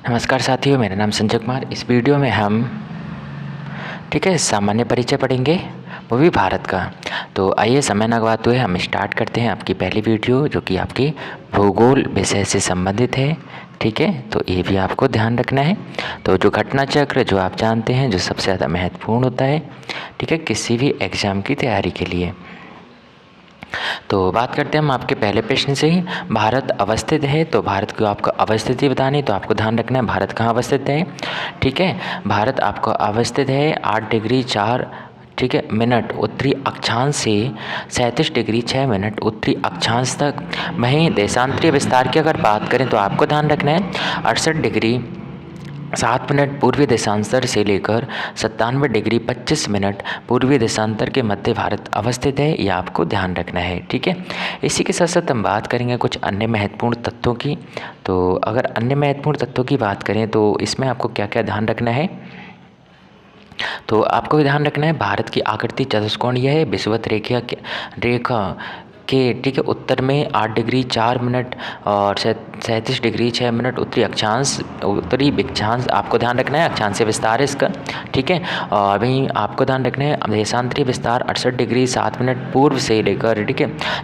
नमस्कार साथियों, मेरा नाम संजय कुमार। इस वीडियो में हम सामान्य परिचय पढ़ेंगे, वो भी भारत का। तो आइए समय न गवाते हुए हम स्टार्ट करते हैं आपकी पहली वीडियो, जो कि आपकी भूगोल विषय से संबंधित है। ठीक है, तो ये भी आपको ध्यान रखना है। तो जो घटना चक्र जो आप जानते हैं, जो सबसे ज़्यादा महत्वपूर्ण होता है, ठीक है, किसी भी एग्ज़ाम की तैयारी के लिए। तो बात करते हैं हम आपके पहले प्रश्न से ही। भारत अवस्थित है, तो भारत को आपको अवस्थिति बतानी, तो आपको ध्यान रखना है भारत कहाँ अवस्थित है। ठीक है, भारत आपको अवस्थित है 8 डिग्री 4 मिनट उत्तरी अक्षांश से 37 डिग्री 6 मिनट उत्तरी अक्षांश तक। वहीं देशांतरीय विस्तार की अगर बात करें तो आपको ध्यान रखना है 68 डिग्री 7 मिनट पूर्वी देशांतर से लेकर 97 डिग्री 25 मिनट पूर्वी देशांतर के मध्य भारत अवस्थित है। यह आपको ध्यान रखना है। ठीक है, इसी के साथ साथ हम बात करेंगे कुछ अन्य महत्वपूर्ण तत्वों की। तो अगर अन्य महत्वपूर्ण तत्वों की बात करें तो इसमें आपको क्या क्या ध्यान रखना है। तो आपको भी ध्यान रखना है भारत की आकृति चतुष्कोणीय है, विषुवत रेखा के उत्तर में 8 डिग्री 4 मिनट और 37 डिग्री 6 मिनट उत्तरी अक्षांश उत्तरी विक्षांश आपको ध्यान रखना है, अक्षांशीय विस्तार है इसका। ठीक है, और वहीं आपको ध्यान रखना है देशांतरीय विस्तार 68 डिग्री 7 मिनट पूर्व से लेकर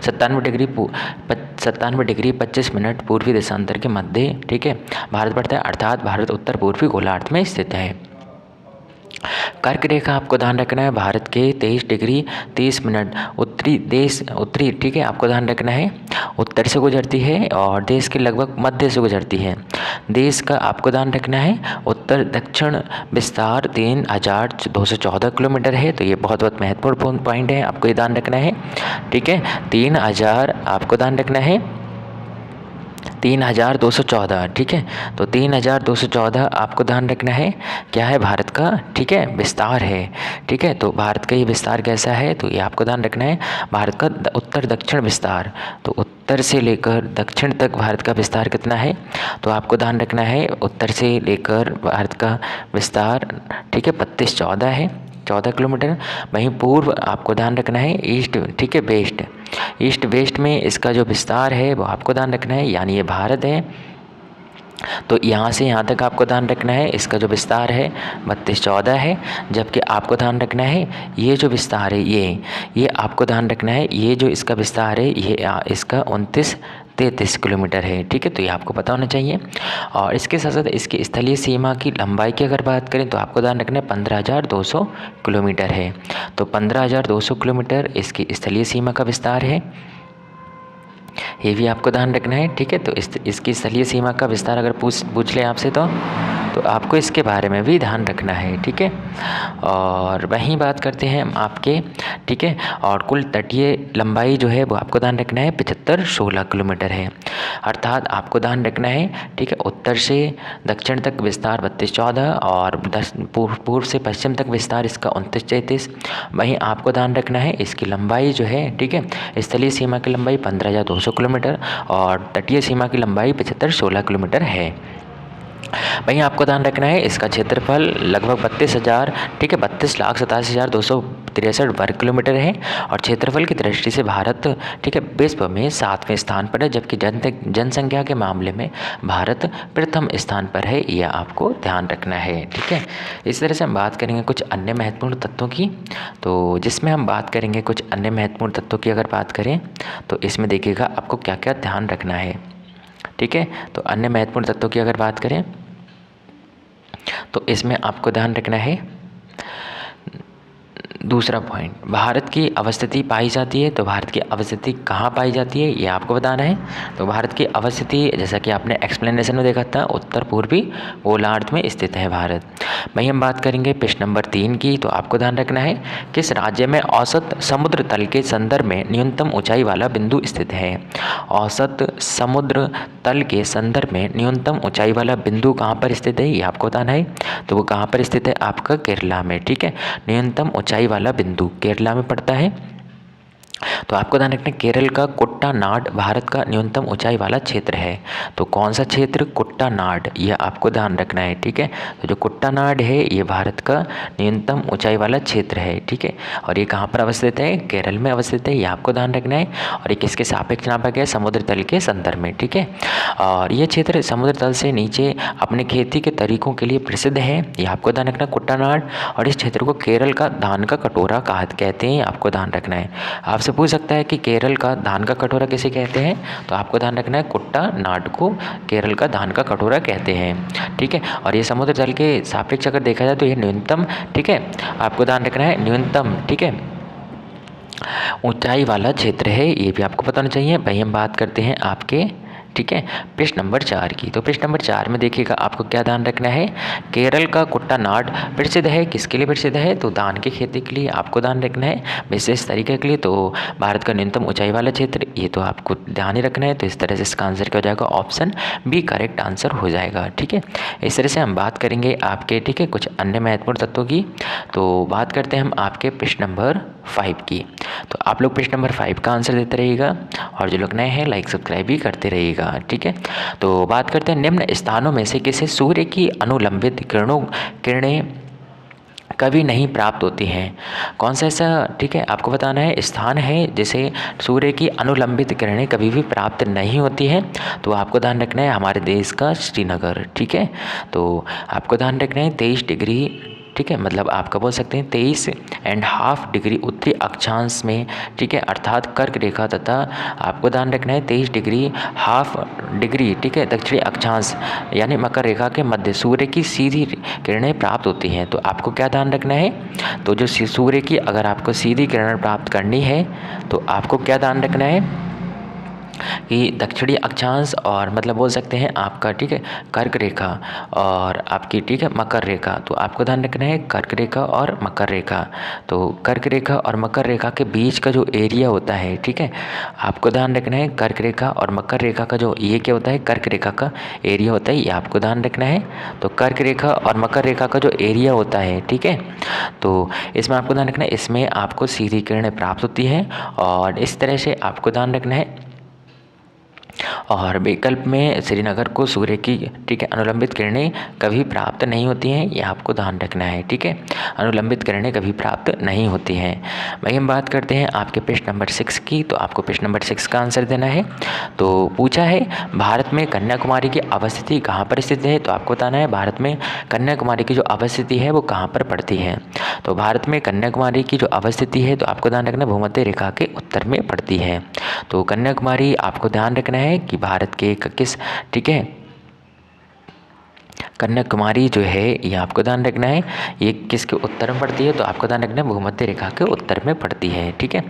97 डिग्री 25 मिनट पूर्वी देशांतर के मध्य भारत पड़ता है, अर्थात भारत उत्तर पूर्वी गोलार्ध में स्थित है। कर्क रेखा आपको ध्यान रखना है भारत के 23 डिग्री 30 मिनट उत्तरी आपको ध्यान रखना है उत्तर से गुजरती है और देश के लगभग मध्य से गुजरती है। देश का आपको ध्यान रखना है उत्तर दक्षिण विस्तार 3214 किलोमीटर है। तो ये बहुत महत्वपूर्ण पॉइंट है, आपको ये ध्यान रखना है। ठीक है, 3000 आपको ध्यान रखना है 3214। ठीक है, तो 3214 आपको ध्यान रखना है क्या है भारत का विस्तार है। ठीक है, तो भारत का ये विस्तार कैसा है, तो ये आपको ध्यान रखना है भारत का उत्तर दक्षिण विस्तार। तो उत्तर से लेकर दक्षिण तक भारत का विस्तार कितना है, तो आपको ध्यान रखना है उत्तर से लेकर भारत का विस्तार 3214 है, 14 किलोमीटर। वहीं पूर्व आपको ध्यान रखना है ईस्ट वेस्ट में इसका जो विस्तार है वो आपको ध्यान रखना है, यानी ये भारत है। तो यहाँ से यहाँ तक आपको ध्यान रखना है इसका जो विस्तार है 3214 है। जबकि आपको ध्यान रखना है ये जो विस्तार है ये आपको ध्यान रखना है ये जो इसका विस्तार है ये इसका 2933 किलोमीटर है। ठीक है, तो ये आपको पता होना चाहिए। और इसके साथ साथ इसकी स्थलीय सीमा की लंबाई की अगर बात करें तो आपको ध्यान रखना है 15200 किलोमीटर है। तो 15200 किलोमीटर इसकी स्थलीय सीमा का विस्तार है, ये भी आपको ध्यान रखना है। ठीक है, तो इसकी स्थलीय सीमा का विस्तार अगर पूछ ले आपसे तो आपको इसके बारे में भी ध्यान रखना है। ठीक है, और वहीं बात करते हैं हम आपके और कुल तटीय लंबाई जो है वो आपको ध्यान रखना है 7516 किलोमीटर है। अर्थात आपको ध्यान रखना है उत्तर से दक्षिण तक विस्तार 3214 और पूर्व से पश्चिम तक विस्तार इसका 2933। वहीं आपको ध्यान रखना है इसकी लंबाई जो है स्थलीय सीमा की लंबाई 15200 किलोमीटर और तटीय सीमा की लंबाई 7516 किलोमीटर है। वहीं आपको ध्यान रखना है इसका क्षेत्रफल लगभग 32,87,263 वर्ग किलोमीटर है और क्षेत्रफल की दृष्टि से भारत विश्व में 7वें स्थान पर है, जबकि जनसंख्या के मामले में भारत प्रथम स्थान पर है, यह आपको ध्यान रखना है। ठीक है, इस तरह से हम बात करेंगे कुछ अन्य महत्वपूर्ण तत्वों की। तो जिसमें हम बात करेंगे कुछ अन्य महत्वपूर्ण तत्वों की अगर बात करें तो इसमें देखिएगा आपको क्या क्या ध्यान रखना है। ठीक है, तो अन्य महत्वपूर्ण तत्वों की अगर बात करें तो इसमें आपको ध्यान रखना है दूसरा पॉइंट, भारत की अवस्थिति पाई जाती है। तो भारत की अवस्थिति कहाँ पाई जाती है ये आपको बताना है। तो भारत की अवस्थिति जैसा कि आपने एक्सप्लेनेशन में देखा था उत्तर पूर्वी गोलार्ध में स्थित है भारत। वहीं हम बात करेंगे प्रश्न नंबर 3 की। तो आपको ध्यान रखना है किस राज्य में औसत समुद्र तल के संदर्भ में न्यूनतम ऊंचाई वाला बिंदु स्थित है। औसत समुद्र तल के संदर्भ में न्यूनतम ऊंचाई वाला बिंदु कहाँ पर स्थित है ये आपको बताना है। तो वो कहाँ पर स्थित है आपका केरला में। ठीक है, न्यूनतम ऊंचाई वाला बिंदु केरला में पड़ता है। तो आपको ध्यान रखना है केरल का कुट्टानाड भारत का न्यूनतम ऊंचाई वाला क्षेत्र है। तो कौन सा क्षेत्र? कुट्टानाड, यह आपको ध्यान रखना है, ठीक है। तो जो कुट्टानाड है ये भारत का न्यूनतम ऊंचाई वाला क्षेत्र है, ठीक है। और ये कहाँ पर अवस्थित है? केरल में अवस्थित है, ये आपको ध्यान रखना है। और ये किसके सापेक्ष नापा गया? समुद्र तल के संदर्भ में, ठीक है। और ये क्षेत्र समुद्र तल से नीचे अपने खेती के तरीकों के लिए प्रसिद्ध है, ये आपको ध्यान रखना कुट्टानाड। और इस क्षेत्र को केरल का धान का कटोरा कहते हैं, आपको ध्यान रखना है। आपसे पूछ सकता है कि केरल का धान का कटोरा किसे कहते हैं? तो आपको ध्यान रखना है कुट्टानाड को केरल का धान का कटोरा कहते हैं, ठीक है। और ये समुद्र तल के सापेक्ष अगर देखा जाए तो ये न्यूनतम, ठीक है, आपको ध्यान रखना है न्यूनतम, ठीक है, ऊंचाई वाला क्षेत्र है, ये भी आपको पता होना चाहिए। भाई हम बात करते हैं आपके, ठीक है, पृष्ठ नंबर 4 की। तो पृष्ठ नंबर 4 में देखिएगा आपको क्या ध्यान रखना है, केरल का कुट्टानाड प्रसिद्ध है, किसके लिए प्रसिद्ध है? तो धान की खेती के लिए आपको ध्यान रखना है, विशेष तरीके के लिए। तो भारत का न्यूनतम ऊंचाई वाला क्षेत्र, ये तो आपको ध्यान ही रखना है। तो इस तरह से इसका आंसर क्या हो जाएगा? ऑप्शन बी करेक्ट आंसर हो जाएगा, ठीक है। इस तरह से हम बात करेंगे आपके, ठीक है, कुछ अन्य महत्वपूर्ण तत्वों की। तो बात करते हैं हम आपके पृष्ठ नंबर 5 की। तो आप लोग पृष्ठ नंबर 5 का आंसर देते रहिएगा, और जो लोग नए हैं लाइक सब्सक्राइब भी करते रहिएगा, ठीक है। तो बात करते हैं निम्न स्थानों में से किसे सूर्य की अनुलंबित किरणें कभी नहीं प्राप्त होती हैं? कौन सा ऐसा, ठीक है, आपको बताना है स्थान है जिसे सूर्य की अनुलंबित किरणें कभी भी प्राप्त नहीं होती हैं। तो आपको ध्यान रखना है हमारे देश का श्रीनगर, ठीक है। तो आपको ध्यान रखना है 23 डिग्री, ठीक है, मतलब आपका बोल सकते हैं 23.5 डिग्री उत्तरी अक्षांश में, ठीक है, अर्थात कर्क रेखा, तथा आपको ध्यान रखना है 23.5 डिग्री, ठीक है, दक्षिणी अक्षांश यानी मकर रेखा के मध्य सूर्य की सीधी किरणें प्राप्त होती हैं। तो आपको क्या ध्यान रखना है? तो जो सूर्य की अगर आपको सीधी किरण प्राप्त करनी है तो आपको क्या ध्यान रखना है कि दक्षिणी अक्षांश और मतलब बोल सकते हैं आपका, ठीक है, कर्क रेखा और आपकी, ठीक है, मकर रेखा। तो आपको ध्यान रखना है कर्क रेखा और मकर रेखा। तो कर्क रेखा और मकर रेखा के बीच का जो एरिया होता है, ठीक है, आपको ध्यान रखना है कर्क रेखा और मकर रेखा का जो ये क्या होता है, कर्क रेखा का एरिया होता है, ये आपको ध्यान रखना है। तो कर्क रेखा और मकर रेखा का जो एरिया होता है, ठीक है, तो इसमें आपको ध्यान रखना है इसमें आपको सीधी किरणें प्राप्त होती हैं, और इस तरह से आपको ध्यान रखना है। और विकल्प में श्रीनगर को सूर्य की, ठीक है, अनुलंबित किरणें कभी प्राप्त नहीं होती हैं, ये आपको ध्यान रखना है, ठीक है, अनुलंबित किरणें कभी प्राप्त नहीं होती हैं। भाई हम बात करते हैं आपके पृष्ठ नंबर 6 की। तो आपको पृष्ठ नंबर 6 का आंसर देना है। तो पूछा है भारत में कन्याकुमारी की अवस्थिति कहाँ पर स्थित है? तो आपको बताना है भारत में कन्याकुमारी की जो अवस्थिति है वो कहाँ पर पड़ती है। तो भारत में कन्याकुमारी की जो अवस्थिति है तो आपको ध्यान रखना भूमध्य रेखा के उत्तर में पड़ती है। तो कन्याकुमारी आपको ध्यान रखना है कि भारत के किस, ठीक है, कन्याकुमारी जो है ये आपको ध्यान रखना है ये किसके उत्तर में पड़ती है? तो आपको ध्यान रखना है भूमध्य रेखा के उत्तर में पड़ती है, ठीक है।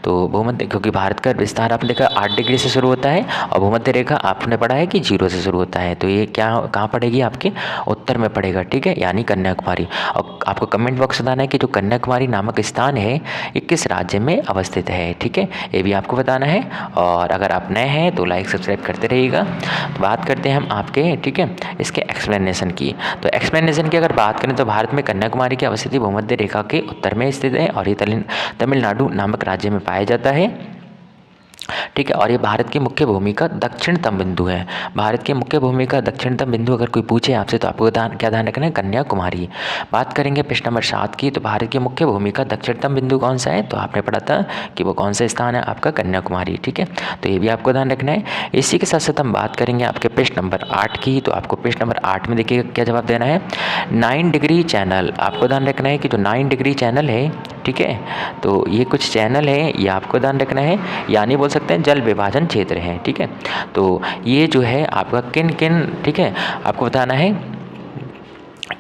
तो भूमध्य, क्योंकि भारत का विस्तार आपने देखा 8 डिग्री से शुरू होता है और भूमध्य रेखा आपने पढ़ा है कि 0 से शुरू होता है। तो ये क्या कहाँ पड़ेगी? आपके उत्तर में पड़ेगा, ठीक है, यानी कन्याकुमारी। और आपको कमेंट बॉक्स बताना है कि जो कन्याकुमारी नामक स्थान है ये किस राज्य में अवस्थित है, ठीक है, ये भी आपको बताना है। और अगर आप नए हैं तो लाइक सब्सक्राइब करते रहिएगा। तो बात करते हैं हम आपके, ठीक है, इसके एक्सप्लेनेशन की। तो एक्सप्लेनेशन की अगर बात करें तो भारत में कन्याकुमारी की अवस्थिति भूमध्य रेखा के उत्तर में स्थित है और ये तमिलनाडु नामक राज्य में पाया जाता है, ठीक है। और ये भारत की मुख्य भूमि का दक्षिणतम बिंदु है। भारत की मुख्य भूमि का दक्षिणतम बिंदु अगर कोई पूछे आपसे तो आपको क्या ध्यान रखना है? कन्याकुमारी। बात करेंगे पृष्ठ नंबर 7 की। तो भारत की मुख्य भूमि का दक्षिणतम बिंदु कौन सा है? तो आपने पढ़ा था कि वो कौन सा स्थान है आपका? कन्याकुमारी, ठीक है। तो ये भी आपको ध्यान रखना है। इसी के साथ साथ हम बात करेंगे आपके पृष्ठ नंबर 8 की। तो आपको पृष्ठ नंबर 8 में देखिए क्या जवाब देना है। 9 डिग्री चैनल, आपको ध्यान रखना है कि जो 9 डिग्री चैनल है, ठीक है, तो ये कुछ चैनल है, ये आपको ध्यान रखना है, यानी बोल सकते हैं जल विभाजन क्षेत्र है, ठीक है। तो ये जो है आपका किन किन, ठीक है, आपको बताना है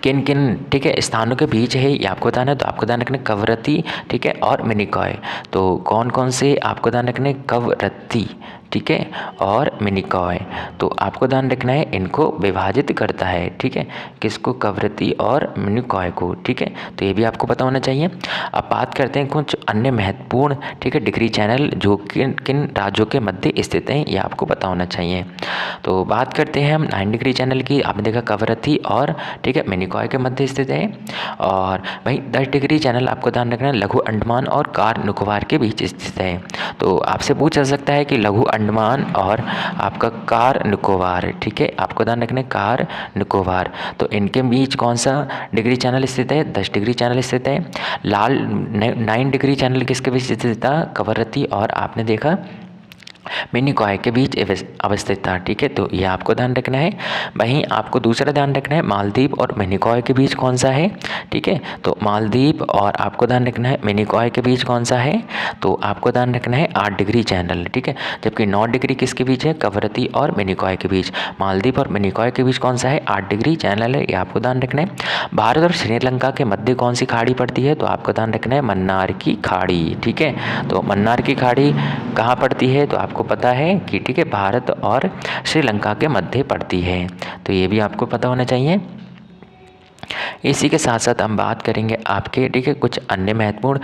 किन किन, ठीक है, स्थानों के बीच है ये आपको बताना है। तो आपको ध्यान रखना कवरत्ती, ठीक है, और मिनिकॉय। तो कौन कौन से आपको ध्यान रखना है? कवरत्ती, ठीक है, और मिनिकॉय। तो आपको ध्यान रखना है इनको विभाजित करता है, ठीक है, किसको? कवरत्ती और मिनिकॉय को, ठीक है। तो ये भी आपको पता होना चाहिए। अब बात करते हैं कुछ अन्य महत्वपूर्ण, ठीक है, डिग्री चैनल जो किन किन राज्यों के मध्य स्थित हैं, ये आपको पता होना चाहिए। तो बात करते हैं हम 9 डिग्री चैनल की। आपने देखा कवरत्ती और, ठीक है, मिनिकॉय मिनिकॉय के मध्य स्थित है। और वहीं 10 डिग्री चैनल आपको ध्यान रखना है लघु अंडमान और कार निकोबार के बीच स्थित है। तो आपसे पूछा जा सकता है कि लघु अंडमान और आपका कार निकोबार, ठीक है, आपको ध्यान रखना है कार निकोबार, तो इनके बीच कौन सा डिग्री चैनल स्थित है? 10 डिग्री चैनल स्थित है। लाल 9 डिग्री चैनल किसके बीच स्थित था? कवरत्ती और आपने देखा मिनिकॉय के बीच अवस्थित था, ठीक है, तो ये आपको ध्यान रखना है। वहीं आपको दूसरा ध्यान रखना है मालदीव और मिनिकॉय के बीच कौन सा है, ठीक है, तो मालदीव और आपको ध्यान रखना है मिनिकॉय के बीच कौन सा है, तो आपको ध्यान रखना है 8 डिग्री चैनल, ठीक है, जबकि 9 डिग्री किसके बीच है? कवरत्ती और मिनिकॉय के बीच। मालदीव और मिनिकॉय के बीच कौन सा है? 8 डिग्री चैनल है, ये आपको ध्यान रखना है। भारत और श्रीलंका के मध्य कौन सी खाड़ी पड़ती है? तो आपको ध्यान रखना है मन्नार की खाड़ी, ठीक है, तो मन्नार की खाड़ी कहाँ पड़ती है? तो आपको पता है कि ठीक है भारत और श्रीलंका के मध्य पड़ती है, तो ये भी आपको पता होना चाहिए। इसी के साथ साथ हम बात करेंगे आपके, ठीक है, कुछ अन्य महत्वपूर्ण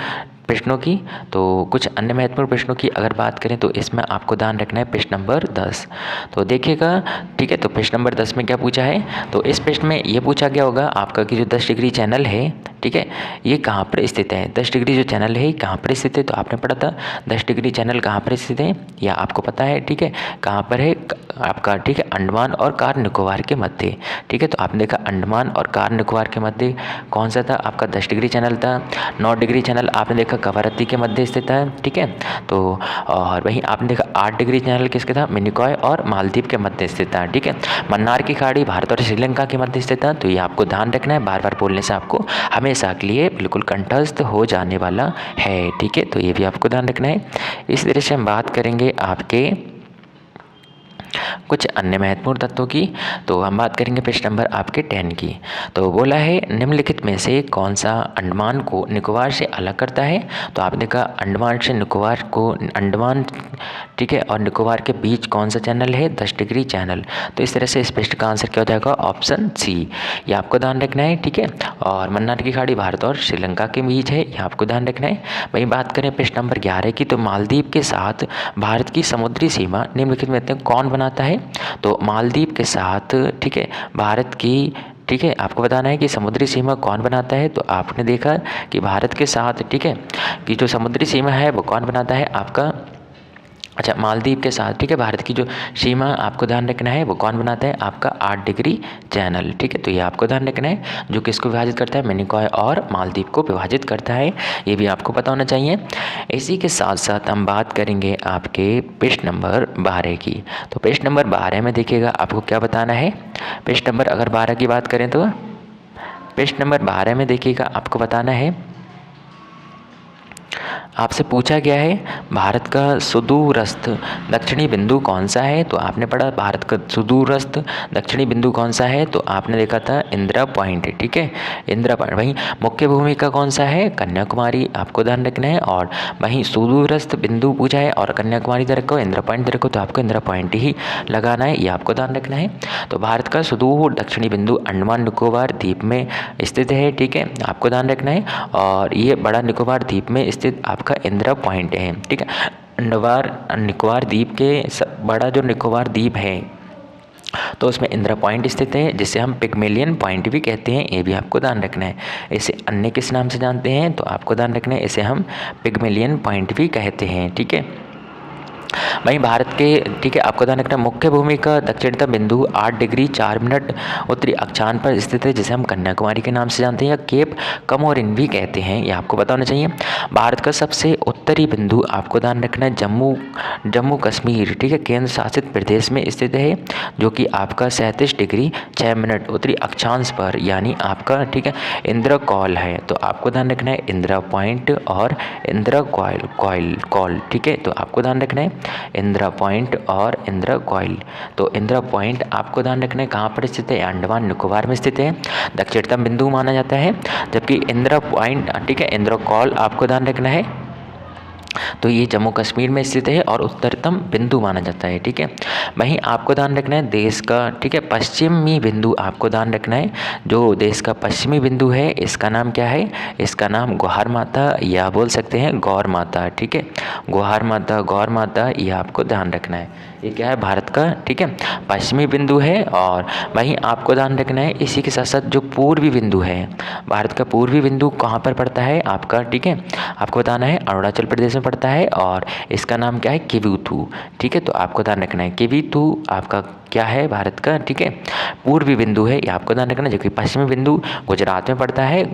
प्रश्नों की। तो कुछ अन्य महत्वपूर्ण प्रश्नों की अगर बात करें तो इसमें आपको ध्यान रखना है प्रश्न नंबर 10। तो देखिएगा, ठीक है, तो प्रश्न नंबर 10 में क्या पूछा है? तो इस प्रश्न में ये पूछा गया होगा आपका कि जो 10 डिग्री चैनल है, ठीक है, ये कहाँ पर स्थित है? 10 डिग्री जो चैनल है कहाँ पर स्थित है? तो आपने पढ़ा था 10 डिग्री चैनल कहाँ पर स्थित है, या आपको पता है, ठीक है, कहाँ पर है आपका, ठीक है, अंडमान और कार निकोबार के मध्य, ठीक है, तो आपने देखा अंडमान और कार निकोबार के मध्य कौन सा था? आपका 10 डिग्री चैनल था। 9 डिग्री चैनल आपने देखा कवरत्ती के मध्य स्थित है, ठीक है, तो और वहीं आपने देखा 8 डिग्री चैनल किसके था? मिनिकॉय और मालदीव के मध्य स्थित था, ठीक है। मन्नार की खाड़ी भारत और श्रीलंका के मध्य स्थित था, तो ये आपको ध्यान रखना है, बार बार बोलने से आपको हमेशा के लिए बिल्कुल कंठस्थ हो जाने वाला है, ठीक है, तो ये भी आपको ध्यान रखना है। इस तरह से हम बात करेंगे आपके कुछ अन्य महत्वपूर्ण तत्वों की। तो हम बात करेंगे प्रश्न नंबर आपके 10 की। तो बोला है निम्नलिखित में से कौन सा अंडमान को निकोबार से अलग करता है? तो आपने देखा अंडमान से निकोबार को, अंडमान, ठीक है, और निकोबार के बीच कौन सा चैनल है? 10 डिग्री चैनल। तो इस तरह से इस प्रश्न का आंसर क्या हो जाएगा? ऑप्शन सी, ये आपको ध्यान रखना है, ठीक है। और मन्नार की खाड़ी भारत और श्रीलंका के बीच है, ये आपको ध्यान रखना है। वहीं बात करें प्रश्न नंबर 11 की, तो मालदीव के साथ भारत की समुद्री सीमा निम्नलिखित में से कौन बनाता है? तो मालदीव के साथ, ठीक है, भारत की, ठीक है, आपको बताना है कि समुद्री सीमा कौन बनाता है। तो आपने देखा कि भारत के साथ, ठीक है, कि जो समुद्री सीमा है वो कौन बनाता है? आपका, अच्छा, मालदीव के साथ, ठीक है, भारत की जो सीमा आपको ध्यान रखना है वो कौन बनाता है? आपका 8 डिग्री चैनल, ठीक है, तो ये आपको ध्यान रखना है, जो किसको विभाजित करता है? मिनिकॉय और मालदीव को विभाजित करता है, ये भी आपको पता होना चाहिए। इसी के साथ साथ हम बात करेंगे आपके प्रश्न नंबर 12 की। तो प्रश्न नंबर 12 में देखिएगा आपको क्या बताना है। प्रश्न नंबर अगर 12 की बात करें तो प्रश्न नंबर 12 में देखिएगा आपको बताना है, आपसे पूछा गया है भारत का सुदूरस्थ दक्षिणी बिंदु कौन सा है? तो आपने पढ़ा भारत का सुदूरस्थ दक्षिणी बिंदु कौन सा है? तो आपने देखा था इंदिरा पॉइंट, ठीक है, इंदिरा पॉइंट। वहीं मुख्य भूमिका कौन सा है? कन्याकुमारी, आपको ध्यान रखना है। और वहीं सुदूरस्थ बिंदु पूछा है और कन्याकुमारी इधर रखो, इंदिरा पॉइंट इधर रखो, तो आपको इंदिरा पॉइंट ही लगाना है, ये आपको ध्यान रखना है। तो भारत का सुदूर दक्षिणी बिंदु अंडमान निकोबार द्वीप में स्थित है, ठीक है, आपको ध्यान रखना है। और ये बड़ा निकोबार द्वीप में स्थित आपका इंदिरा पॉइंट है, ठीक है। निकोबार द्वीप के बड़ा जो निकोबार द्वीप है तो उसमें इंदिरा पॉइंट स्थित है, जिसे हम पिग्मेलियन पॉइंट भी कहते हैं, ये भी आपको ध्यान रखना है। इसे अन्य किस नाम से जानते हैं? तो आपको ध्यान रखना है, इसे हम पिग्मेलियन पॉइंट भी कहते हैं, ठीक है। वहीं भारत के, ठीक है, आपको ध्यान रखना, मुख्य भूमि का दक्षिणतम बिंदु 8 डिग्री 4 मिनट उत्तरी अक्षांश पर स्थित है, जिसे हम कन्याकुमारी के नाम से जानते हैं या केप कमोरिन भी कहते हैं, ये आपको पता होना चाहिए। भारत का सबसे उत्तरी बिंदु आपको ध्यान रखना है जम्मू कश्मीर, ठीक है, केंद्र शासित प्रदेश में स्थित है, जो कि आपका 37 डिग्री 6 मिनट उत्तरी अक्षांश पर, यानी आपका, ठीक है, इंदिरा कॉल है। तो आपको ध्यान रखना है इंदिरा पॉइंट और इंदिरा कॉल, ठीक है, तो आपको ध्यान रखना है इंदिरा पॉइंट और इंदिरा कॉइल। तो इंदिरा पॉइंट आपको ध्यान रखना है कहाँ पर स्थित है? अंडमान निकोबार में स्थित है, दक्षिणतम बिंदु माना जाता है। जबकि इंदिरा पॉइंट, ठीक है, इंदिरा कॉल आपको ध्यान रखना है तो ये जम्मू कश्मीर में स्थित है और उत्तरतम बिंदु माना जाता है, ठीक है। वहीं आपको ध्यान रखना है देश का, ठीक है, पश्चिमी बिंदु आपको ध्यान रखना है। जो देश का पश्चिमी बिंदु है इसका नाम क्या है, इसका नाम ग्वार माता या बोल सकते हैं गौर माता, ठीक है। ग्वार माता, गौर माता, ये आपको ध्यान रखना है। ये क्या है, भारत का, ठीक है, पश्चिमी बिंदु है। और वहीं आपको ध्यान रखना है इसी के साथ साथ जो पूर्वी बिंदु है, भारत का पूर्वी बिंदु कहाँ पर पड़ता है आपका, ठीक है, आपको बताना है अरुणाचल प्रदेश में पड़ता है और इसका नाम क्या है, किवीथू, ठीक है। तो आपको ध्यान रखना है किवीथू आपका क्या है, भारत का, ठीक है, पूर्वी बिंदु है, ये आपको ध्यान रखना है। जो कि पश्चिमी बिंदु गुजरात में पड़ता है,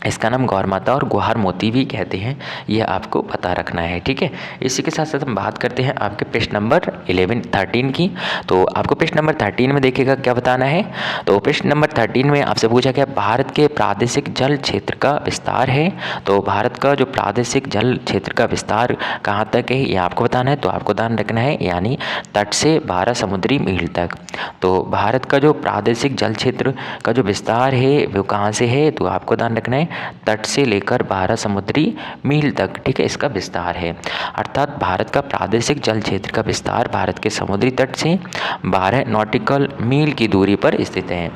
इसका नाम गौर माता और गुहार मोती भी कहते हैं, यह आपको पता रखना है, ठीक है। इसी के साथ साथ हम बात करते हैं आपके पृष्ठ नंबर 13 की। तो आपको पृष्ठ नंबर 13 में देखिएगा क्या बताना है। तो पृष्ठ नंबर 13 में आपसे पूछा गया भारत के प्रादेशिक जल क्षेत्र का विस्तार है। तो भारत का जो प्रादेशिक जल क्षेत्र का विस्तार कहाँ तक है ये आपको बताना है। तो आपको ध्यान रखना है यानी तट से 12 समुद्री मील तक। तो भारत का जो प्रादेशिक जल क्षेत्र का जो विस्तार है वो कहाँ से है, तो आपको ध्यान रखना है तट से लेकर 12 समुद्री मील तक, ठीक है, इसका विस्तार है। अर्थात भारत का प्रादेशिक जल क्षेत्र का विस्तार भारत के समुद्री तट से 12 नॉटिकल मील की दूरी पर स्थित है।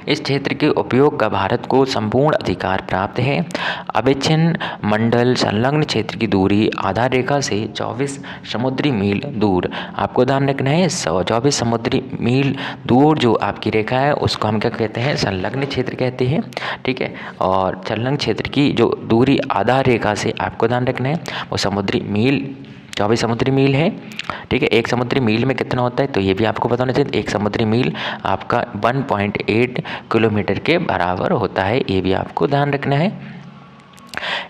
इस क्षेत्र के उपयोग का भारत को संपूर्ण अधिकार प्राप्त है। अविच्छिन्न मंडल संलग्न क्षेत्र की दूरी आधार रेखा से 24 समुद्री मील दूर, आपको ध्यान रखना है 24 समुद्री मील दूर जो आपकी रेखा है उसको हम क्या कहते हैं, संलग्न क्षेत्र कहते हैं, ठीक है। और संलग्न क्षेत्र की जो दूरी आधार रेखा से आपको ध्यान रखना है वो समुद्री मील 24 समुद्री मील है, ठीक है। एक समुद्री मील में कितना होता है तो ये भी आपको पता होना चाहिए। एक समुद्री मील आपका 1.8 किलोमीटर के बराबर होता है, ये भी आपको ध्यान रखना है।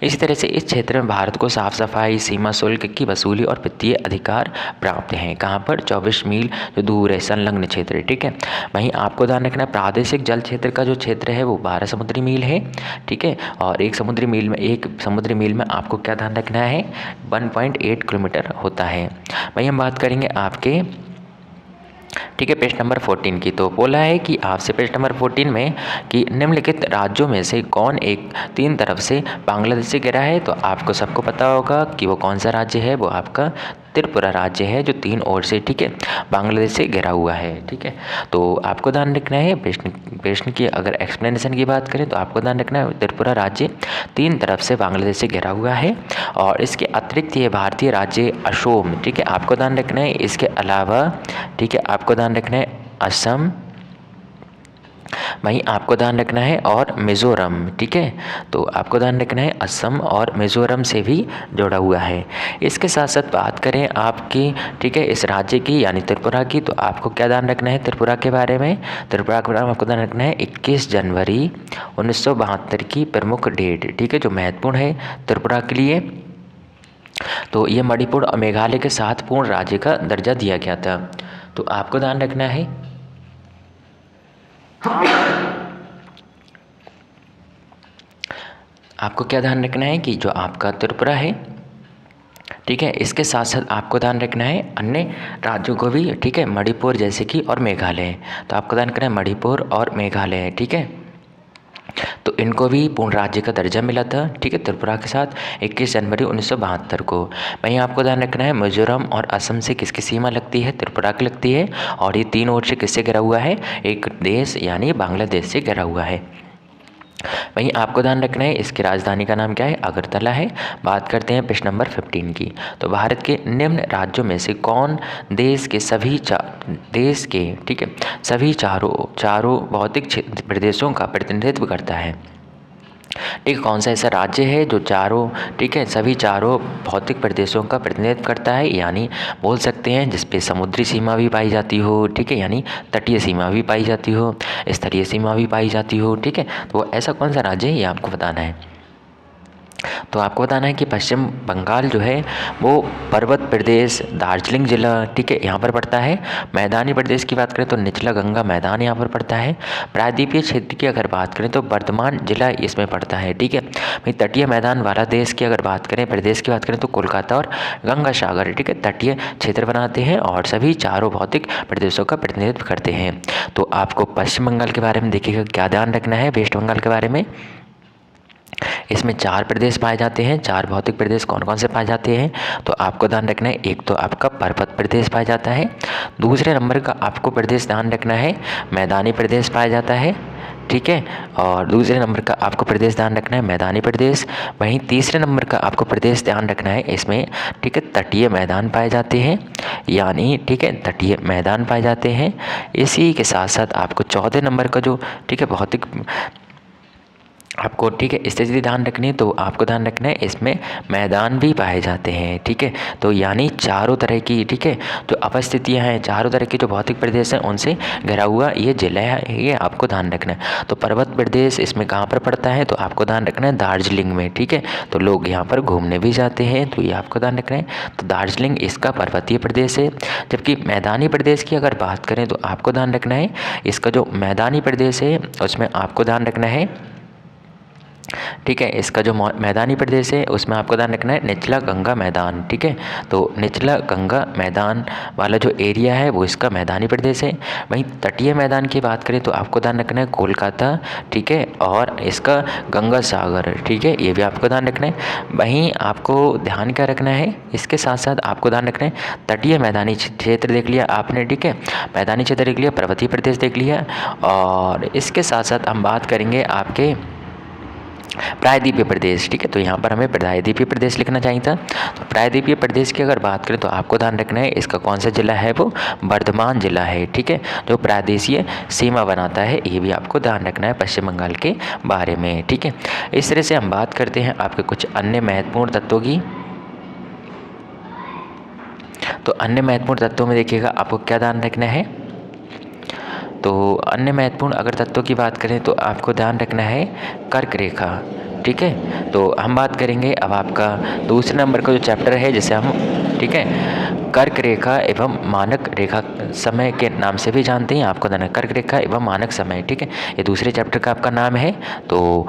इसी तरह से इस क्षेत्र में भारत को साफ सफाई, सीमा शुल्क की वसूली और वित्तीय अधिकार प्राप्त हैं। कहाँ पर, 24 मील जो दूर है संलग्न क्षेत्र, ठीक है। वहीं आपको ध्यान रखना है प्रादेशिक जल क्षेत्र का जो क्षेत्र है वो 12 समुद्री मील है, ठीक है। और एक समुद्री मील में आपको क्या ध्यान रखना है, 1.8 किलोमीटर होता है। वहीं हम बात करेंगे आपके, ठीक है, पेज नंबर 14 की। तो बोला है कि आपसे पेज नंबर 14 में कि निम्नलिखित राज्यों में से कौन एक 3 तरफ से बांग्लादेश से घिरा है। तो आपको सबको पता होगा कि वो कौन सा राज्य है, वो आपका त्रिपुरा राज्य है जो 3 ओर से, ठीक है, बांग्लादेश से घिरा हुआ है, ठीक है। तो आपको ध्यान रखना है प्रश्न की अगर एक्सप्लेनेशन की बात करें तो आपको ध्यान रखना है त्रिपुरा राज्य 3 तरफ से बांग्लादेश से घिरा हुआ है। और इसके अतिरिक्त ये भारतीय राज्य असोम, ठीक है, आपको ध्यान रखना है। इसके अलावा, ठीक है, आपको ध्यान रखना है असम, वहीं आपको ध्यान रखना है और मिज़ोरम, ठीक है। तो आपको ध्यान रखना है असम और मिज़ोरम से भी जुड़ा हुआ है। इसके साथ साथ बात करें आपकी, ठीक है, इस राज्य की यानी त्रिपुरा की, तो आपको क्या ध्यान रखना है त्रिपुरा के बारे में। त्रिपुरा के बारे में आपको ध्यान रखना है 21 जनवरी 1972 की प्रमुख डेट, ठीक है, जो महत्वपूर्ण है त्रिपुरा के लिए। तो ये मणिपुर और मेघालय के साथ पूर्ण राज्य का दर्जा दिया गया था। तो आपको ध्यान रखना है आपको क्या ध्यान रखना है कि जो आपका त्रिपुरा है, ठीक है, इसके साथ साथ आपको ध्यान रखना है अन्य राज्यों को भी, ठीक है, मणिपुर जैसे कि और मेघालय। तो आपको ध्यान रखना है मणिपुर और मेघालय, ठीक है, तो इनको भी पूर्ण राज्य का दर्जा मिला था, ठीक है, त्रिपुरा के साथ 21 जनवरी 1972 को। वहीं आपको ध्यान रखना है मिजोरम और असम से किसकी सीमा लगती है, त्रिपुरा की लगती है। और ये 3 ओर से किससे घिरा हुआ है, एक देश यानी बांग्लादेश से घिरा हुआ है। वहीं आपको ध्यान रखना है इसकी राजधानी का नाम क्या है, अगरतला है। बात करते हैं पेज नंबर 15 की। तो भारत के निम्न राज्यों में से कौन देश के ठीक है, सभी चारों भौतिक प्रदेशों का प्रतिनिधित्व करता है। ठीक, कौन सा ऐसा राज्य है जो चारों, ठीक है, सभी चारों भौतिक प्रदेशों का प्रतिनिधित्व करता है, यानी बोल सकते हैं जिसपे समुद्री सीमा भी पाई जाती हो, ठीक है, यानी तटीय सीमा भी पाई जाती हो, स्तरीय सीमा भी पाई जाती हो, ठीक है। तो ऐसा कौन सा राज्य है ये आपको बताना है। तो आपको बताना है कि पश्चिम बंगाल जो है वो पर्वत प्रदेश, दार्जिलिंग जिला, ठीक है, यहाँ पर पड़ता है। मैदानी प्रदेश की बात करें तो निचला गंगा मैदान यहाँ पर पड़ता है। प्रायद्वीपीय क्षेत्र की अगर बात करें तो वर्धमान जिला इसमें पड़ता है, ठीक है। वहीं तटीय मैदान वाला देश की अगर बात करें, प्रदेश की बात करें तो कोलकाता और गंगा सागर, ठीक है, तटीय क्षेत्र बनाते हैं और सभी चारों भौतिक प्रदेशों का प्रतिनिधित्व करते हैं। तो आपको पश्चिम बंगाल के बारे में देखिएगा क्या ध्यान रखना है, वेस्ट बंगाल के बारे में। इसमें 4 प्रदेश पाए जाते हैं। 4 भौतिक प्रदेश कौन कौन से पाए जाते हैं, तो आपको ध्यान रखना है, एक तो आपका पर्वत प्रदेश पाया जाता है, दूसरे नंबर का आपको प्रदेश ध्यान रखना है मैदानी प्रदेश पाया जाता है, ठीक है। और दूसरे नंबर का आपको प्रदेश ध्यान रखना है मैदानी प्रदेश। वहीं तीसरे नंबर का आपको प्रदेश ध्यान रखना है इसमें, ठीक है, तटीय मैदान पाए जाते हैं, यानी ठीक है तटीय मैदान पाए जाते हैं। इसी के साथ साथ आपको 14 नंबर का जो ठीक है भौतिक आपको ठीक है स्थिति ध्यान रखनी है, तो आपको ध्यान रखना है इसमें मैदान भी पाए जाते हैं, ठीक है। तो यानी चारों तरह की ठीक है जो अवस्थितियाँ हैं, चारों तरह के जो भौतिक प्रदेश हैं उनसे घिरा हुआ ये जिला है, ये आपको ध्यान रखना है। तो पर्वत प्रदेश इसमें कहाँ पर पड़ता है, तो आपको ध्यान रखना है दार्जिलिंग में, ठीक है। तो लोग यहाँ पर घूमने भी जाते हैं, तो ये आपको ध्यान रखना है। तो दार्जिलिंग इसका पर्वतीय प्रदेश है। जबकि मैदानी प्रदेश की अगर बात करें तो आपको ध्यान रखना है इसका जो मैदानी प्रदेश है उसमें आपको ध्यान रखना है, ठीक है, इसका जो मैदानी प्रदेश है उसमें आपको ध्यान रखना है निचला गंगा मैदान, ठीक है। तो निचला गंगा मैदान वाला जो एरिया है वो इसका मैदानी प्रदेश है। वहीं तटीय मैदान की बात करें तो आपको ध्यान रखना है कोलकाता, ठीक है, और इसका गंगा सागर, ठीक है, ये भी आपको ध्यान रखना है। वहीं आपको ध्यान क्या रखना है, इसके साथ साथ आपको ध्यान रखना है तटीय मैदानी क्षेत्र देख लिया आपने, ठीक है, मैदानी क्षेत्र देख लिया, पर्वतीय प्रदेश देख लिया, और इसके साथ साथ हम बात करेंगे आपके प्रायद्वीपीय प्रदेश, ठीक है। तो यहाँ पर हमें प्रायद्वीपीय प्रदेश लिखना चाहिए था। तो प्रायद्वीपीय प्रदेश की अगर बात करें तो आपको ध्यान रखना है इसका कौन सा जिला है, वो वर्धमान जिला है, ठीक है, जो प्रादेशीय सीमा बनाता है, ये भी आपको ध्यान रखना है पश्चिम बंगाल के बारे में, ठीक है। इस तरह से हम बात करते हैं आपके कुछ अन्य महत्वपूर्ण तत्वों की। तो अन्य महत्वपूर्ण तत्वों में देखिएगा आपको क्या ध्यान रखना है, तो अन्य महत्वपूर्ण अगर तत्वों की बात करें तो आपको ध्यान रखना है कर्क रेखा, ठीक है। तो हम बात करेंगे अब आपका दूसरे नंबर का जो चैप्टर है जिसे हम ठीक है कर्क रेखा एवं मानक रेखा समय के नाम से भी जानते हैं, आपको ध्यान कर्क रेखा एवं मानक समय, ठीक है, ये दूसरे चैप्टर का आपका नाम है। तो